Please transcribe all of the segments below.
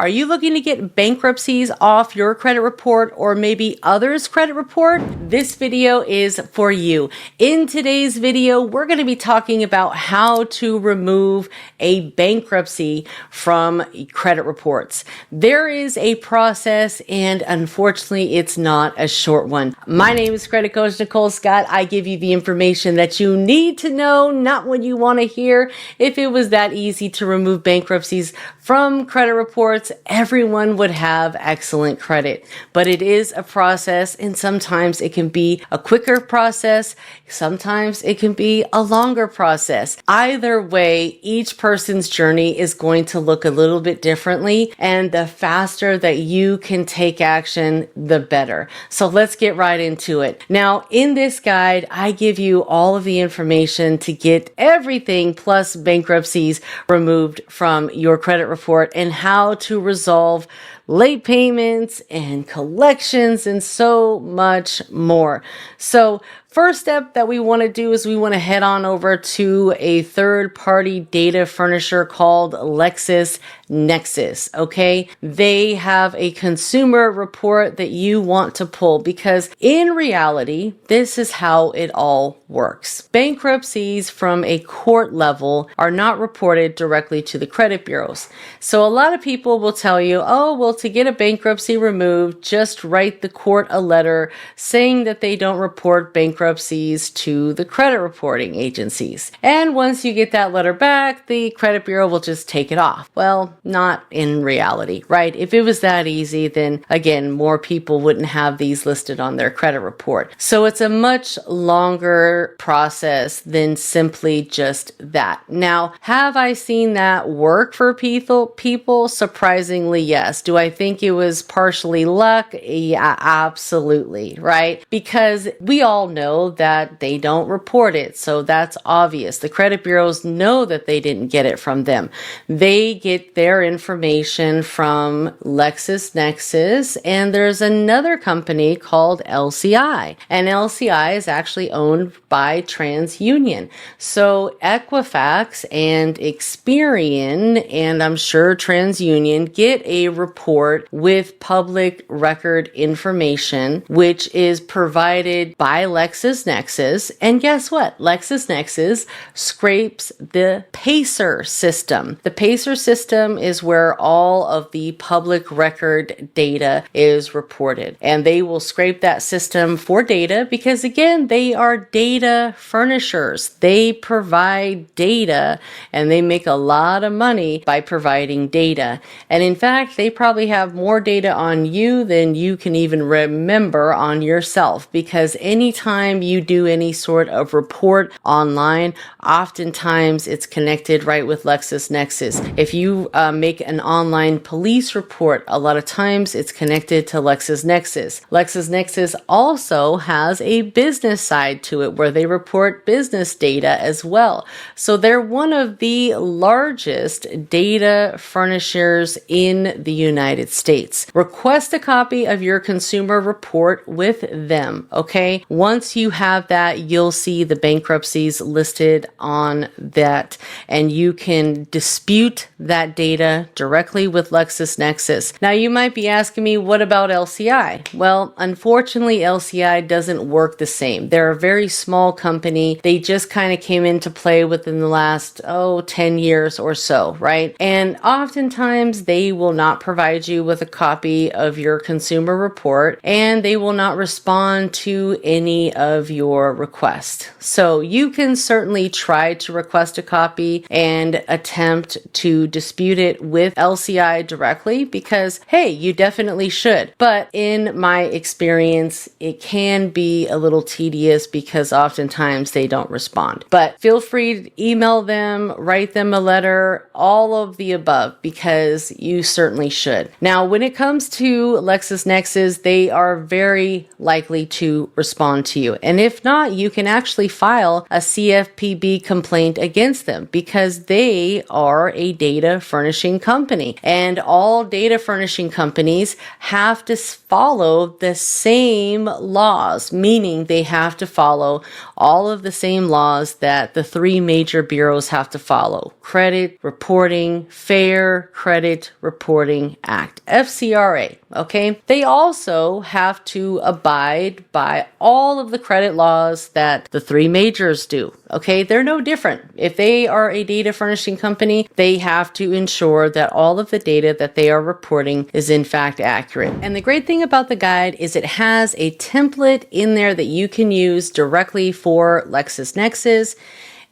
Are you looking to get bankruptcies off your credit report or maybe others' credit report? This video is for you. In today's video, we're going to be talking about how to remove a bankruptcy from credit reports. There is a process, and unfortunately, it's not a short one. My name is Credit Coach Nicole Scott. I give you the information that you need to know, not what you want to hear. If it was that easy to remove bankruptcies from credit reports, everyone would have excellent credit. But it is a process, and sometimes it can be a quicker process. Sometimes it can be a longer process. Either way, each person's journey is going to look a little bit differently, and the faster that you can take action, the better. So let's get right into it. Now, in this guide, I give you all of the information to get everything plus bankruptcies removed from your credit report and how to resolve late payments and collections and so much more. So first step that we want to do is we want to head on over to a third-party data furnisher called LexisNexis, okay? They have a consumer report that you want to pull because in reality, this is how it all works. Bankruptcies from a court level are not reported directly to the credit bureaus. So a lot of people will tell you, oh, well, to get a bankruptcy removed, just write the court a letter saying that they don't report bankruptcies to the credit reporting agencies. And once you get that letter back, the credit bureau will just take it off. Well, not in reality, right? If it was that easy, then again, more people wouldn't have these listed on their credit report. So it's a much longer process than simply just that. Now, have I seen that work for people? Surprisingly, yes. Do I think it was partially luck? Yeah, absolutely, right? Because we all know that they don't report it, so that's obvious. The credit bureaus know that they didn't get it from them. They get their information from LexisNexis, and there's another company called LCI, and LCI is actually owned by TransUnion. So Equifax and Experian, and I'm sure TransUnion, get a report with public record information, which is provided by LexisNexis. And guess what? LexisNexis scrapes the PACER system. The PACER system is where all of the public record data is reported. And they will scrape that system for data because, again, they are data furnishers. They provide data and they make a lot of money by providing data. And in fact, they probably have more data on you than you can even remember on yourself, because anytime you do any sort of report online, oftentimes it's connected right with LexisNexis. If you make an online police report, a lot of times it's connected to LexisNexis. LexisNexis also has a business side to it where they report business data as well. So they're one of the largest data furnishers in the United States. Request a copy of your consumer report with them, okay? Once you have that, you'll see the bankruptcies listed on that, and you can dispute that data directly with LexisNexis. Now, you might be asking me, what about LCI? Well, unfortunately, LCI doesn't work the same. They're a very small company. They just kind of came into play within the last, 10 years or so, right? And oftentimes they will not provide you with a copy of your consumer report, and they will not respond to any of your requests. So you can certainly try to request a copy and attempt to dispute it with LCI directly because, hey, you definitely should. But in my experience, it can be a little tedious because oftentimes they don't respond. But feel free to email them, write them a letter, all of the above, because you certainly should. happen. Now, when it comes to LexisNexis, they are very likely to respond to you. And if not, you can actually file a CFPB complaint against them because they are a data furnishing company. And all data furnishing companies have to follow the same laws, meaning they have to follow all of the same laws that the three major bureaus have to follow. Credit Reporting, Fair Credit Reporting Act, FCRA, okay? They also have to abide by all of the credit laws that the three majors do, okay? They're no different. If they are a data furnishing company, they have to ensure that all of the data that they are reporting is in fact accurate. And the great thing about the guide is it has a template in there that you can use directly for LexisNexis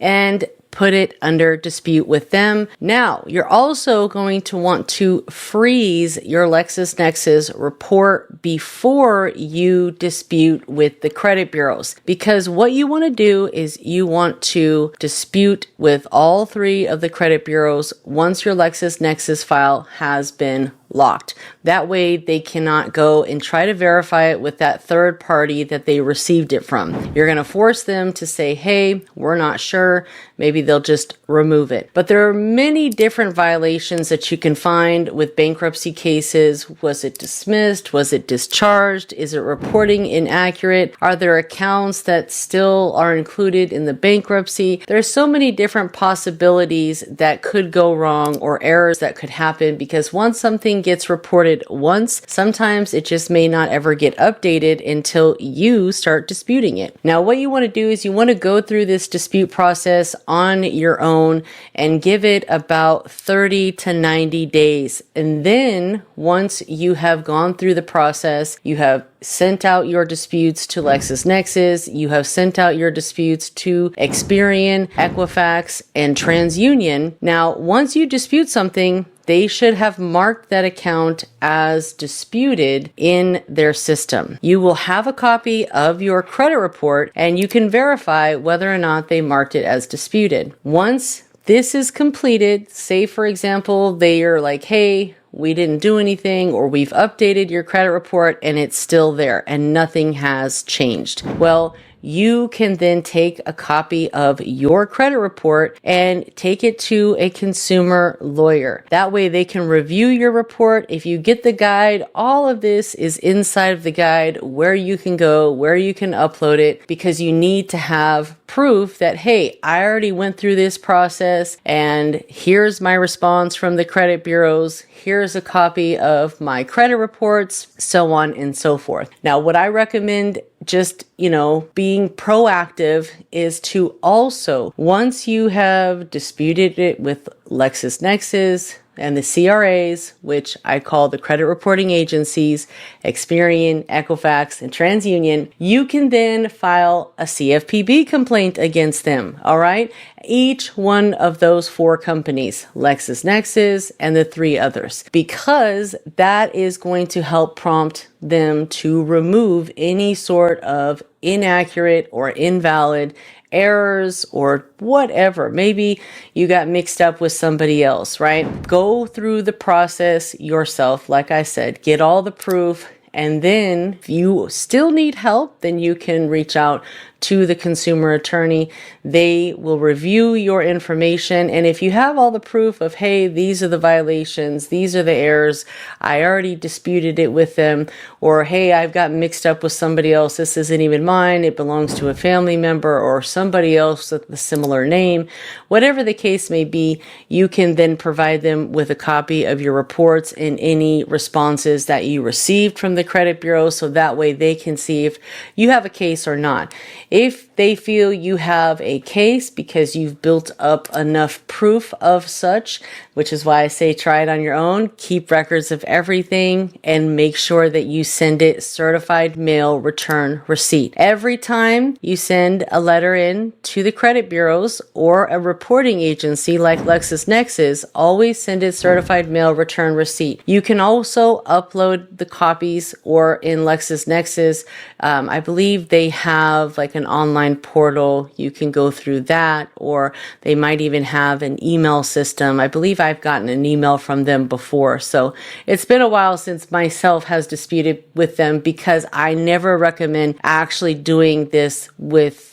and put it under dispute with them. Now, you're also going to want to freeze your LexisNexis report before you dispute with the credit bureaus, because what you want to do is you want to dispute with all three of the credit bureaus once your LexisNexis file has been locked. That way they cannot go and try to verify it with that third party that they received it from. You're going to force them to say, hey, we're not sure. Maybe they'll just remove it. But there are many different violations that you can find with bankruptcy cases. Was it dismissed? Was it discharged? Is it reporting inaccurate? Are there accounts that still are included in the bankruptcy? There's so many different possibilities that could go wrong or errors that could happen, because once something gets reported once, sometimes it just may not ever get updated until you start disputing it. Now, what you want to do is you want to go through this dispute process on your own and give it about 30 to 90 days. And then once you have gone through the process, you have sent out your disputes to LexisNexis, you have sent out your disputes to Experian, Equifax, and TransUnion. Now, once you dispute something, they should have marked that account as disputed in their system. You will have a copy of your credit report and you can verify whether or not they marked it as disputed. Once this is completed, say for example, they are like, hey, we didn't do anything, or we've updated your credit report and it's still there and nothing has changed. Well, you can then take a copy of your credit report and take it to a consumer lawyer. That way they can review your report. If you get the guide, all of this is inside of the guide, where you can go, where you can upload it, because you need to have proof that, hey, I already went through this process and here's my response from the credit bureaus. Here's a copy of my credit reports, so on and so forth. Now, what I recommend, just, being proactive, is to also, once you have disputed it with LexisNexis and the CRAs, which I call the credit reporting agencies, Experian, Equifax, and TransUnion, you can then file a CFPB complaint against them, all right? Each one of those four companies, LexisNexis and the three others, because that is going to help prompt them to remove any sort of inaccurate or invalid errors or whatever. Maybe you got mixed up with somebody else, right? Go through the process yourself. Like I said, get all the proof. And then if you still need help, then you can reach out to the consumer attorney. They will review your information. And if you have all the proof of, hey, these are the violations, these are the errors, I already disputed it with them, or hey, I've got mixed up with somebody else, this isn't even mine, it belongs to a family member or somebody else with a similar name, whatever the case may be, you can then provide them with a copy of your reports and any responses that you received from the credit bureau, so that way they can see if you have a case or not. If they feel you have a case because you've built up enough proof of such, which is why I say try it on your own, keep records of everything, and make sure that you send it certified mail return receipt. Every time you send a letter in to the credit bureaus or a reporting agency like LexisNexis, always send it certified mail return receipt. You can also upload the copies, or in LexisNexis, I believe they have like an online portal. You can go through that, or they might even have an email system. I believe I've gotten an email from them before. So it's been a while since myself has disputed with them, because I never recommend actually doing this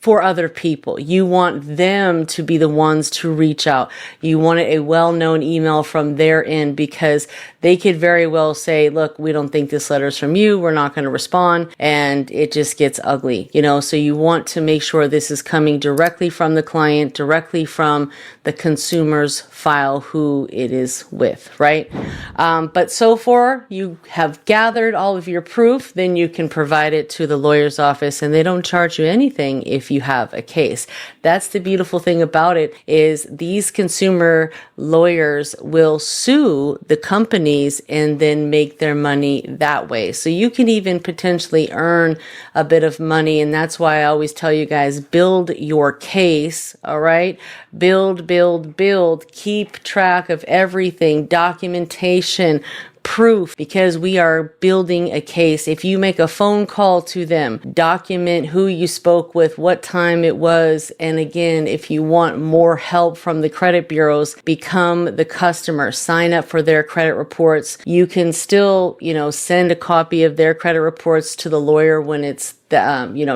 for other people. You want them to be the ones to reach out. You want a well-known email from their end, because they could very well say, look, we don't think this letter's from you. We're not going to respond. And it just gets ugly, so you want to make sure this is coming directly from the client, directly from the consumer's file, who it is with, right? But so far you have gathered all of your proof, then you can provide it to the lawyer's office, and they don't charge you anything if you have a case. That's the beautiful thing about it, is these consumer lawyers will sue the companies and then make their money that way. So you can even potentially earn a bit of money. And that's why I always tell you guys, build your case. All right. Build, build, build. Keep track of everything, documentation, proof, because we are building a case. If you make a phone call to them, document who you spoke with, what time it was. And again, if you want more help from the credit bureaus, become the customer, sign up for their credit reports. You can still, send a copy of their credit reports to the lawyer when it's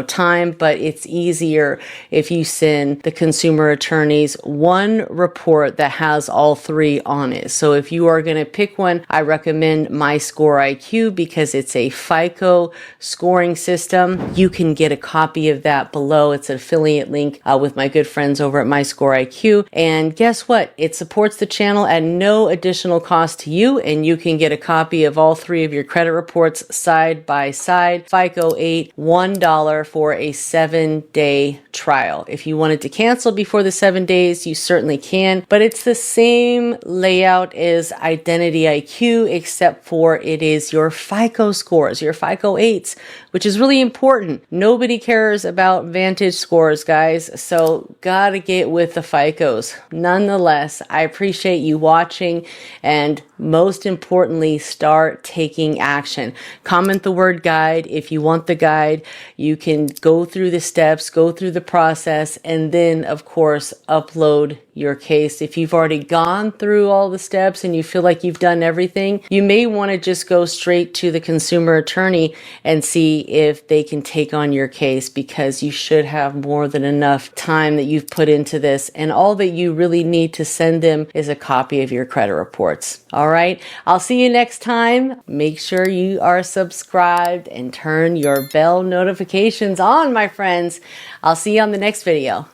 time, but it's easier if you send the consumer attorneys one report that has all three on it. So if you are going to pick one, I recommend 𝑪𝒓𝒆𝒅𝒊𝒕 because it's a FICO scoring system. You can get a copy of that below. It's an affiliate link with my good friends over at 𝑪𝒓𝒅𝒊𝒕. And guess what? It supports the channel at no additional cost to you, and you can get a copy of all three of your credit reports side by side. FICO 8, $1 for a 7-day trial. If you wanted to cancel before the 7 days, you certainly can, but it's the same layout as Identity IQ, except for it is your FICO scores, your FICO 8s, which is really important. Nobody cares about Vantage scores, guys, so gotta get with the FICOs. Nonetheless, I appreciate you watching, and most importantly, start taking action. Comment the word guide if you want the guide. You can go through the steps, go through the process, and then, of course, upload your case. If you've already gone through all the steps and you feel like you've done everything, you may want to just go straight to the consumer attorney and see if they can take on your case, because you should have more than enough time that you've put into this, and all that you really need to send them is a copy of your credit reports. All right, I'll see you next time. Make sure you are subscribed and turn your bell notifications on, my friends. I'll see you on the next video.